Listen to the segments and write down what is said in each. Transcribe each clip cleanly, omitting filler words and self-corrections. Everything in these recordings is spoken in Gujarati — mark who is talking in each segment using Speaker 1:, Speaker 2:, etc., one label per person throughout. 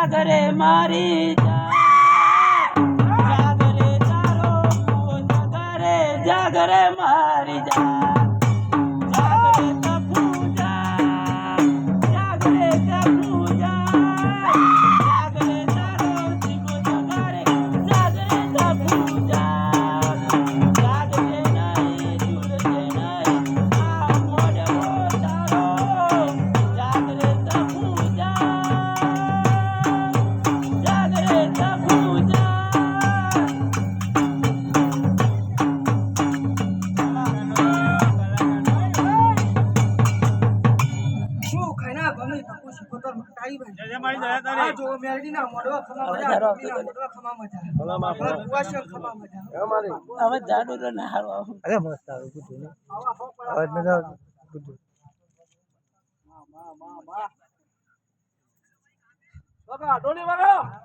Speaker 1: જાગરે મારી જાગરે તારો જાગરે જાગરે મારી જાગરે તપૂજા જાગરે તપૂજા જાગરે તારો જીવો જાગરે જાગરે તપૂજા જાગરે નહીં ઝૂલજે નહીં આ મોઢો તારો જાગરે તપૂજા જાગરે તપૂજા હવે જાડુ તો ના હારવા અરે મસ્ત આવે કુતું ને અવાજ ન જાવ કુતું બકા ડોલી બકા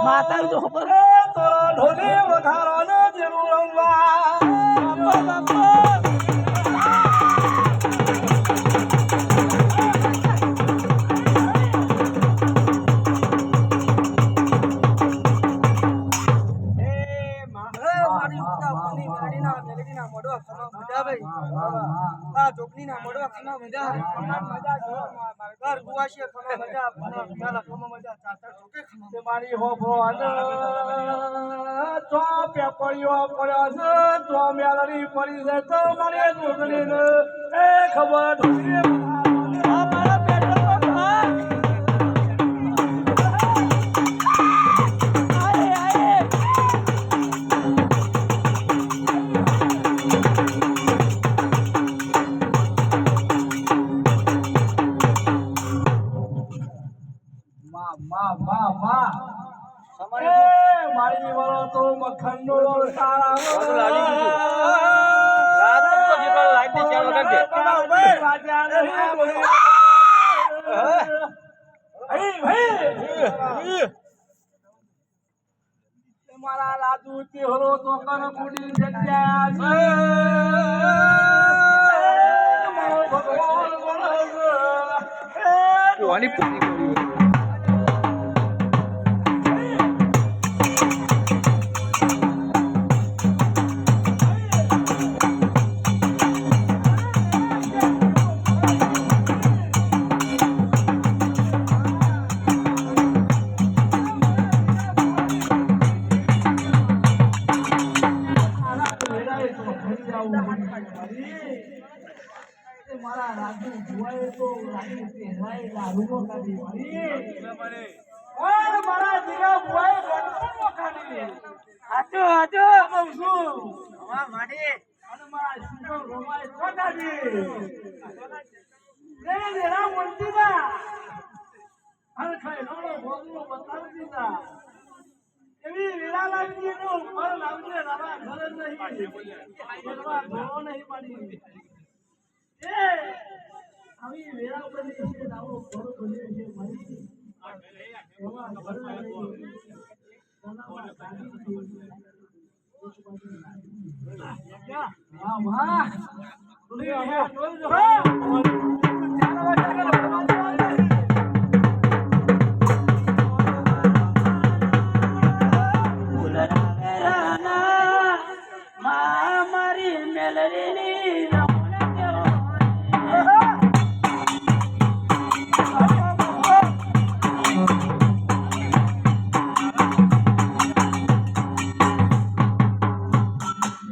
Speaker 1: માતા જો ખબર તો ઢોલે વઘારાનો જેવું રંગવા મારી હો તો પેપડીઓ પડ્યો છે તો મેલડી પડી છે તો મારે જોગણીને એ ખબર મારી વાળો તો મખનનો સારા મારા લાદુ ચહેરો તો કર બુડી જગ્યા છે ભગવાન કોની પૂરી મારા રાજુ જોવાય તો રાજી પહેરાય લાડુનો કાઢી મારા જીરા ભુવાએ ગણપણનો કાઢી હાચો હાચો કહું છું હા માડી અને મારા શિરો રોમાય તો કાઢી રે રેરા મંતીના હર ખાય નોડો ભોગનો બતાવી દીધા એવી વેરાલાજી નો ઘર લાવજે રાવા ઘર નહીં ઘરમાં ઘરો નહીં પાડી એ મારી વેરા બની છે આવો ઘોડો બન્યો છે મારી એવા ઘરના નહીં તનામાં ગાડી છે વાહ વાહ તુલી આ ડોલ જો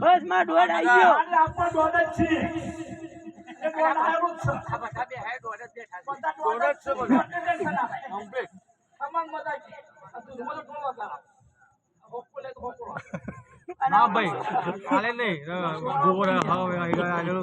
Speaker 2: બસ માં દોડ આવી ગયો
Speaker 1: આપણ દોડ જ છે એ દોડ આવ્યો છે
Speaker 2: આ બધા બે હે દોડ જ બેઠા
Speaker 1: બધા દોડ જ છે બધા કમ્પ્લીટ તમામ બધા છે આ તું મને કોણ કરા હોકોલે હોકો
Speaker 3: ના ભાઈ કાલે નહીં ગોબર હવે આગળ